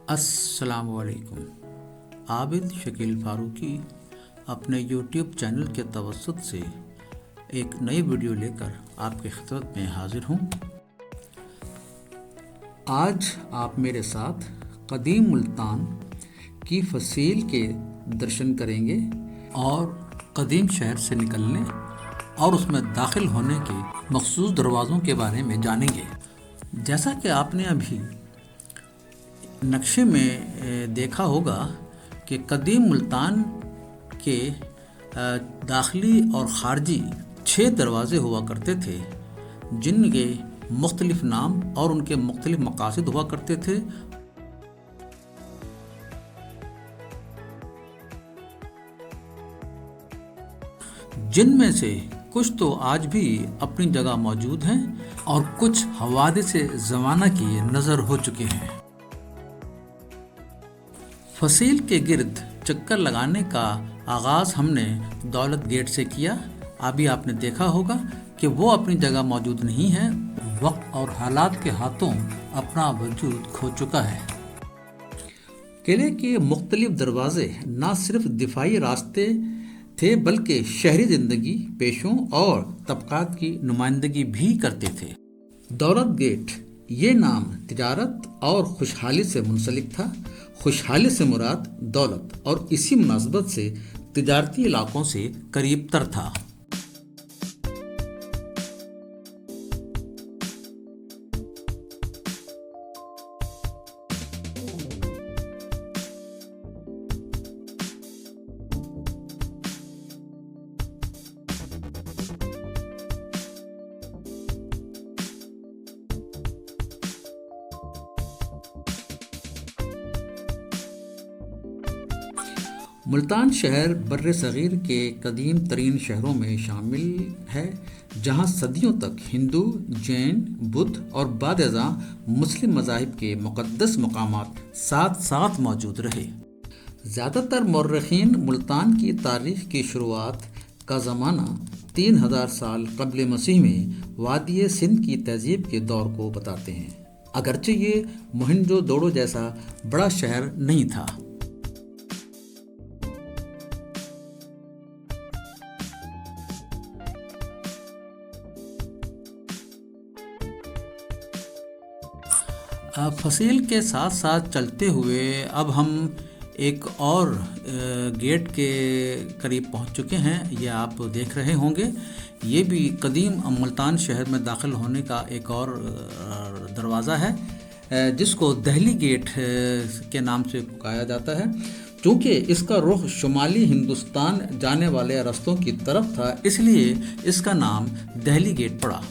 السلام علیکم۔ عابد شکیل فاروقی اپنے یوٹیوب چینل کے توسط سے ایک نئی ویڈیو لے کر آپ کی خدمت میں حاضر ہوں۔ آج آپ میرے ساتھ قدیم ملتان کی فصیل کے درشن کریں گے اور قدیم شہر سے نکلنے اور اس میں داخل ہونے کے مخصوص دروازوں کے بارے میں جانیں گے۔ جیسا کہ آپ نے ابھی نقشے میں دیکھا ہوگا کہ قدیم ملتان کے داخلی اور خارجی 6 دروازے ہوا کرتے تھے، جن کے مختلف نام اور ان کے مختلف مقاصد ہوا کرتے تھے۔ جن میں سے کچھ تو آج بھی اپنی جگہ موجود ہیں اور کچھ حوادث زمانہ کی نظر ہو چکے ہیں۔ فصیل کے گرد چکر لگانے کا آغاز ہم نے دولت گیٹ سے کیا۔ ابھی آپ نے دیکھا ہوگا کہ وہ اپنی جگہ موجود نہیں ہے، وقت اور حالات کے ہاتھوں اپنا وجود کھو چکا ہے۔ قلعے کے مختلف دروازے نہ صرف دفاعی راستے تھے بلکہ شہری زندگی، پیشوں اور طبقات کی نمائندگی بھی کرتے تھے۔ دولت گیٹ یہ نام تجارت اور خوشحالی سے منسلک تھا۔ خوشحالی سے مراد دولت اور اسی مناسبت سے تجارتی علاقوں سے قریب تر تھا۔ ملتان شہر بر صغیر کے قدیم ترین شہروں میں شامل ہے، جہاں صدیوں تک ہندو، جین، بدھ اور بعد ازاں مسلم مذاہب کے مقدس مقامات ساتھ ساتھ موجود رہے۔ زیادہ تر مورخین ملتان کی تاریخ کی شروعات کا زمانہ 3000 سال قبل مسیح میں وادی سندھ کی تہذیب کے دور کو بتاتے ہیں، اگرچہ یہ موہنجو دڑو جیسا بڑا شہر نہیں تھا۔ فصیل کے ساتھ ساتھ چلتے ہوئے اب ہم ایک اور گیٹ کے قریب پہنچ چکے ہیں۔ یہ آپ دیکھ رہے ہوں گے، یہ بھی قدیم ملتان شہر میں داخل ہونے کا ایک اور دروازہ ہے، جس کو دہلی گیٹ کے نام سے پکارا جاتا ہے۔ چونکہ اس کا رخ شمالی ہندوستان جانے والے رستوں کی طرف تھا، اس لیے اس کا نام دہلی گیٹ پڑا۔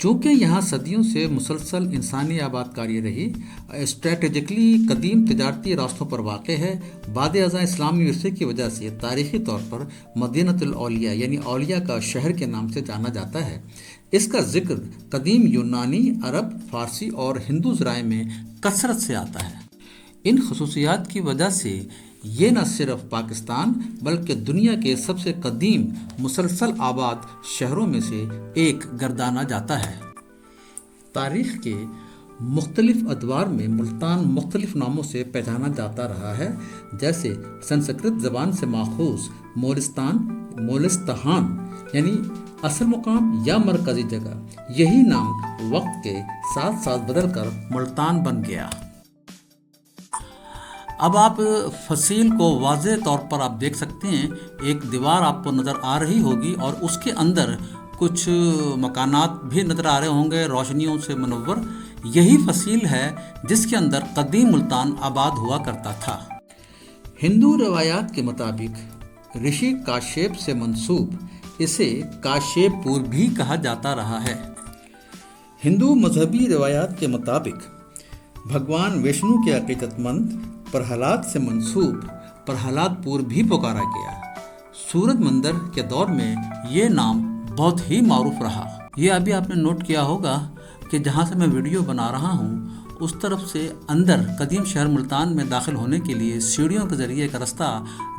چونکہ یہاں صدیوں سے مسلسل انسانی آباد کاری رہی، اسٹریٹجکلی قدیم تجارتی راستوں پر واقع ہے، بعد ازاں اسلامی ورثے کی وجہ سے تاریخی طور پر مدینہ الاولیاء یعنی اولیاء کا شہر کے نام سے جانا جاتا ہے۔ اس کا ذکر قدیم یونانی، عرب، فارسی اور ہندو ذرائع میں کثرت سے آتا ہے۔ ان خصوصیات کی وجہ سے یہ نہ صرف پاکستان بلکہ دنیا کے سب سے قدیم مسلسل آباد شہروں میں سے ایک گردانا جاتا ہے۔ تاریخ کے مختلف ادوار میں ملتان مختلف ناموں سے پہچانا جاتا رہا ہے، جیسے سنسکرت زبان سے ماخوذ مولستان یعنی اصل مقام یا مرکزی جگہ۔ یہی نام وقت کے ساتھ ساتھ بدل کر ملتان بن گیا۔ اب آپ فصیل کو واضح طور پر آپ دیکھ سکتے ہیں، ایک دیوار آپ کو نظر آ رہی ہوگی اور اس کے اندر کچھ مکانات بھی نظر آ رہے ہوں گے روشنیوں سے منور۔ یہی فصیل ہے جس کے اندر قدیم ملتان آباد ہوا کرتا تھا۔ ہندو روایات کے مطابق رشی کاشیپ سے منسوب اسے کاشیپ پور بھی کہا جاتا رہا ہے۔ ہندو مذہبی روایات کے مطابق بھگوان وشنو کے عقیدت مند پرہلاد سے منسوب پرہلاد پور بھی پکارا گیا۔ سورج مندر کے دور میں یہ نام بہت ہی معروف رہا۔ یہ ابھی آپ نے نوٹ کیا ہوگا کہ جہاں سے میں ویڈیو بنا رہا ہوں اس طرف سے اندر قدیم شہر ملتان میں داخل ہونے کے لیے سیڑھیوں کے ذریعے ایک رستہ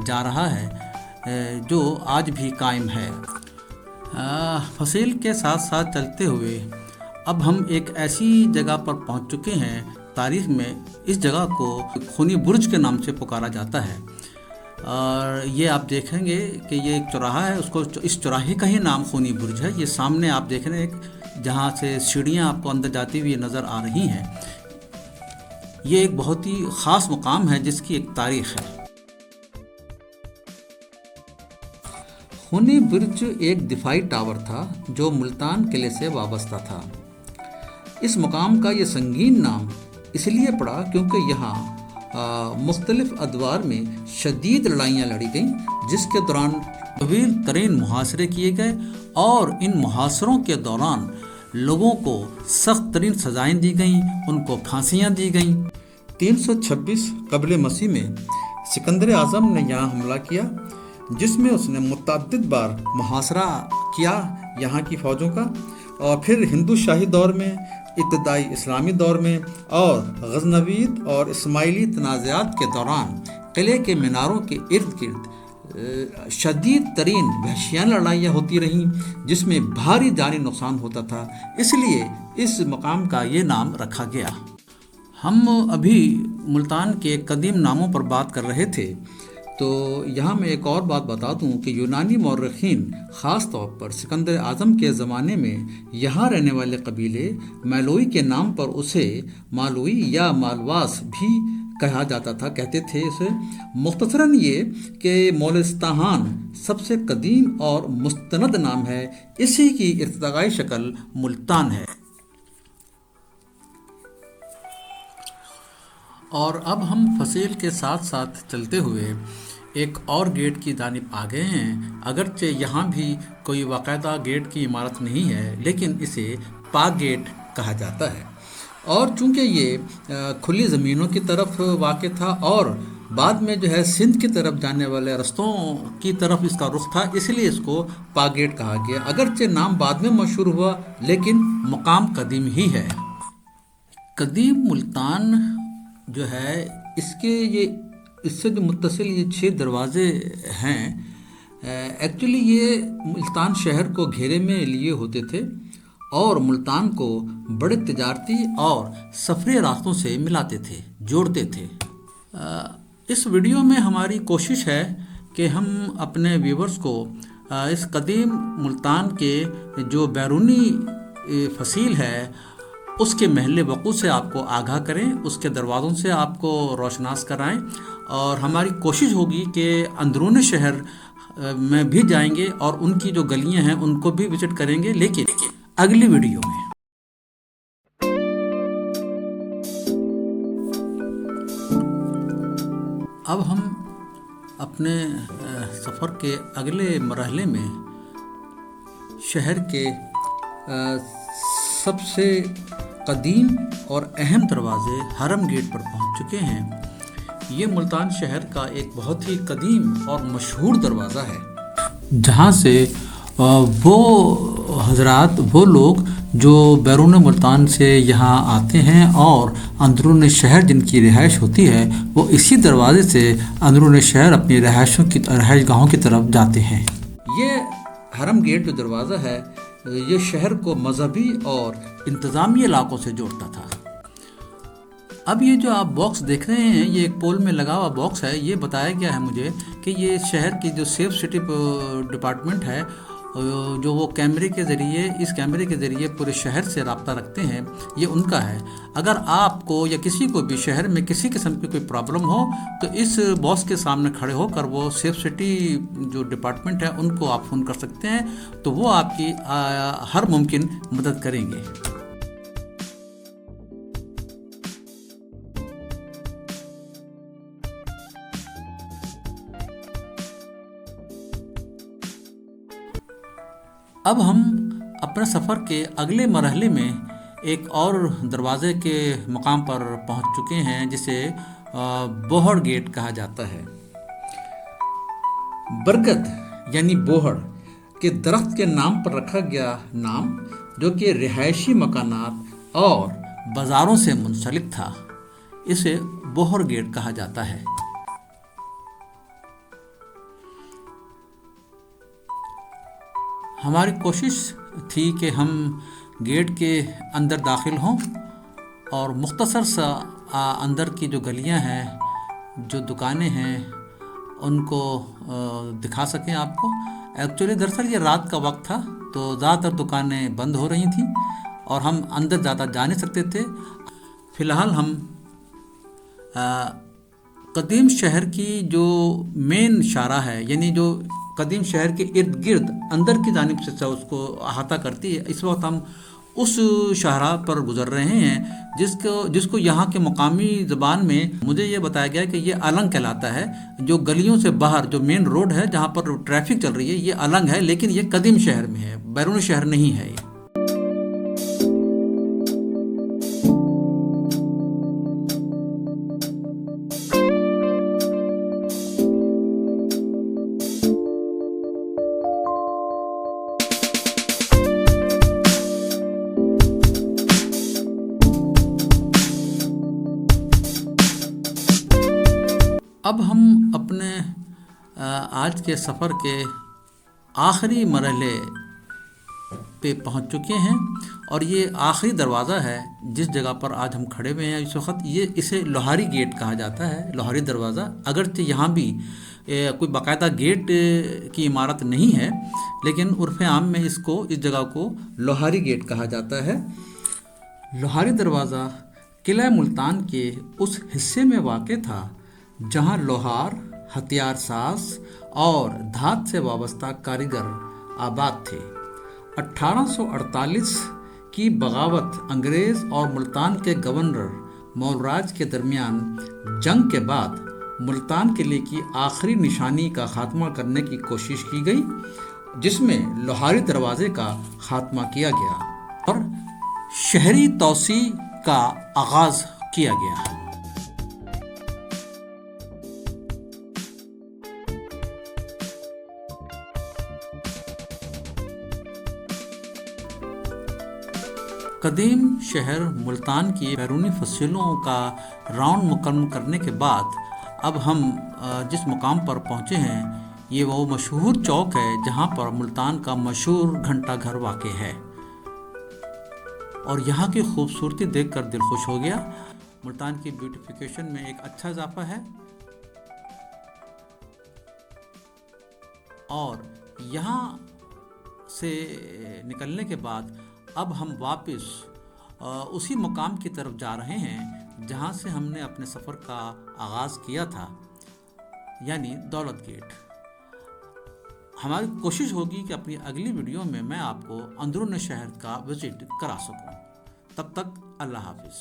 جا رہا ہے جو آج بھی قائم ہے۔ فصیل کے ساتھ ساتھ چلتے ہوئے اب ہم ایک ایسی جگہ پر پہنچ چکے ہیں، تاریخ میں اس جگہ کو خونی برج کے نام سے پکارا جاتا ہے، اور یہ آپ دیکھیں گے کہ یہ ایک چوراہا ہے، اس چوراہے کا ہی نام خونی برج ہے۔ یہ سامنے آپ دیکھ رہے ہیں جہاں سے سیڑھیاں آپ کو اندر جاتی ہوئی نظر آ رہی ہیں، یہ ایک بہت ہی خاص مقام ہے جس کی ایک تاریخ ہے۔ خونی برج ایک دفاعی ٹاور تھا جو ملتان قلعے سے وابستہ تھا۔ اس مقام کا یہ سنگین نام اس لیے پڑا کیونکہ یہاں مختلف ادوار میں شدید لڑائیاں لڑی گئیں، جس کے دوران طویل ترین محاصرے کیے گئے، اور ان محاصروں کے دوران لوگوں کو سخت ترین سزائیں دی گئیں، ان کو پھانسیاں دی گئیں۔ 326 قبل مسیح میں سکندر اعظم نے یہاں حملہ کیا، جس میں اس نے متعدد بار محاصرہ کیا یہاں کی فوجوں کا، اور پھر ہندو شاہی دور میں، ابتدائی اسلامی دور میں، اور غزنوید اور اسماعیلی تنازعات کے دوران قلعے کے میناروں کے ارد گرد شدید ترین وحشیانہ لڑائیاں ہوتی رہیں، جس میں بھاری جانی نقصان ہوتا تھا، اس لیے اس مقام کا یہ نام رکھا گیا۔ ہم ابھی ملتان کے قدیم ناموں پر بات کر رہے تھے، تو یہاں میں ایک اور بات بتا دوں کہ یونانی مورخین خاص طور پر سکندر اعظم کے زمانے میں یہاں رہنے والے قبیلے مالوئی کے نام پر اسے مالوئی یا مالواس بھی کہا جاتا تھا، کہتے تھے اسے۔ مختصراً یہ کہ مولستان سب سے قدیم اور مستند نام ہے، اسی کی ارتقائی شکل ملتان ہے۔ اور اب ہم فصیل کے ساتھ ساتھ چلتے ہوئے ایک اور گیٹ کی جانب آ گئے ہیں، اگرچہ یہاں بھی کوئی باقاعدہ گیٹ کی عمارت نہیں ہے، لیکن اسے پاک گیٹ کہا جاتا ہے، اور چونکہ یہ کھلی زمینوں کی طرف واقع تھا اور بعد میں جو ہے سندھ کی طرف جانے والے رستوں کی طرف اس کا رخ تھا، اس لیے اس کو پاک گیٹ کہا گیا، اگرچہ نام بعد میں مشہور ہوا لیکن مقام قدیم ہی ہے۔ قدیم ملتان جو ہے اس سے جو متصل یہ 6 دروازے ہیں، ایکچولی یہ ملتان شہر کو گھیرے میں لیے ہوتے تھے اور ملتان کو بڑے تجارتی اور سفری راستوں سے ملاتے تھے، جوڑتے تھے۔ اس ویڈیو میں ہماری کوشش ہے کہ ہم اپنے ویورز کو اس قدیم ملتان کے جو بیرونی فصیل ہے اس کے محل وقوع سے آپ کو آگاہ کریں، اس کے دروازوں سے آپ کو روشناس کرائیں، اور ہماری کوشش ہوگی کہ اندرون شہر میں بھی جائیں گے اور ان کی جو گلیاں ہیں ان کو بھی وزٹ کریں گے، لیکن اگلی ویڈیو میں۔ اب ہم اپنے سفر کے اگلے مرحلے میں شہر کے سب سے قدیم اور اہم دروازے حرم گیٹ پر پہنچ چکے ہیں۔ یہ ملتان شہر کا ایک بہت ہی قدیم اور مشہور دروازہ ہے، جہاں سے وہ حضرات، وہ لوگ جو بیرون ملتان سے یہاں آتے ہیں اور اندرون شہر جن کی رہائش ہوتی ہے، وہ اسی دروازے سے اندرون شہر اپنی رہائش گاہوں کی طرف جاتے ہیں۔ یہ حرم گیٹ جو دروازہ ہے یہ شہر کو مذہبی اور انتظامی علاقوں سے جوڑتا تھا۔ اب یہ جو آپ باکس دیکھ رہے ہیں، یہ ایک پول میں لگا ہوا باکس ہے، یہ بتایا گیا ہے مجھے کہ یہ شہر کی جو سیف سٹی ڈپارٹمنٹ ہے، جو وہ اس کیمرے کے ذریعے پورے شہر سے رابطہ رکھتے ہیں، یہ ان کا ہے۔ اگر آپ کو یا کسی کو بھی شہر میں کسی قسم کی کوئی پرابلم ہو تو اس باکس کے سامنے کھڑے ہو کر وہ سیف سٹی جو ڈپارٹمنٹ ہے ان کو آپ فون کر سکتے ہیں، تو وہ آپ کی ہر ممکن مدد کریں گے۔ اب ہم اپنے سفر کے اگلے مرحلے میں ایک اور دروازے کے مقام پر پہنچ چکے ہیں جسے بوہڑ گیٹ کہا جاتا ہے۔ برگد یعنی بوہڑ کے درخت کے نام پر رکھا گیا نام جو کہ رہائشی مکانات اور بازاروں سے منسلک تھا، اسے بوہر گیٹ کہا جاتا ہے۔ ہماری کوشش تھی کہ ہم گیٹ کے اندر داخل ہوں اور مختصر سا اندر کی جو گلیاں ہیں، جو دکانیں ہیں، ان کو دکھا سکیں آپ کو۔ ایکچولی دراصل یہ رات کا وقت تھا تو زیادہ تر دکانیں بند ہو رہی تھیں اور ہم اندر زیادہ جا نہیں سکتے تھے۔ فی الحال ہم قدیم شہر کی جو مین شاہراہ ہے، یعنی جو قدیم شہر کے ارد گرد اندر کی جانب سے اس کو احاطہ کرتی ہے، اس وقت ہم اس شاہراہ پر گزر رہے ہیں جس کو یہاں کے مقامی زبان میں مجھے یہ بتایا گیا کہ یہ النگ کہلاتا ہے۔ جو گلیوں سے باہر جو مین روڈ ہے جہاں پر ٹریفک چل رہی ہے، یہ النگ ہے، لیکن یہ قدیم شہر میں ہے، بیرون شہر نہیں ہے یہ۔ اب ہم اپنے آج کے سفر کے آخری مرحلے پہ پہنچ چکے ہیں، اور یہ آخری دروازہ ہے جس جگہ پر آج ہم کھڑے ہوئے ہیں اس وقت۔ اسے لوہاری گیٹ کہا جاتا ہے، لوہاری دروازہ، اگرچہ یہاں بھی کوئی باقاعدہ گیٹ کی عمارت نہیں ہے، لیکن عرف عام میں اس جگہ کو لوہاری گیٹ کہا جاتا ہے۔ لوہاری دروازہ قلعہ ملتان کے اس حصے میں واقع تھا جہاں لوہار، ہتھیار ساز اور دھات سے وابستہ کاریگر آباد تھے۔ 1848 کی بغاوت انگریز اور ملتان کے گورنر مول راج کے درمیان جنگ کے بعد ملتان قلعے کی آخری نشانی کا خاتمہ کرنے کی کوشش کی گئی، جس میں لوہاری دروازے کا خاتمہ کیا گیا اور شہری توسیع کا آغاز کیا گیا۔ قدیم شہر ملتان کی بیرونی فصلوں کا راؤنڈ مکمل کرنے کے بعد اب ہم جس مقام پر پہنچے ہیں، یہ وہ مشہور چوک ہے جہاں پر ملتان کا مشہور گھنٹہ گھر واقع ہے، اور یہاں کی خوبصورتی دیکھ کر دل خوش ہو گیا۔ ملتان کی بیوٹیفیکیشن میں ایک اچھا اضافہ ہے، اور یہاں سے نکلنے کے بعد اب ہم واپس اسی مقام کی طرف جا رہے ہیں جہاں سے ہم نے اپنے سفر کا آغاز کیا تھا، یعنی دولت گیٹ۔ ہماری کوشش ہوگی کہ اپنی اگلی ویڈیو میں آپ کو اندرون شہر کا وزٹ کرا سکوں۔ تب تک اللہ حافظ۔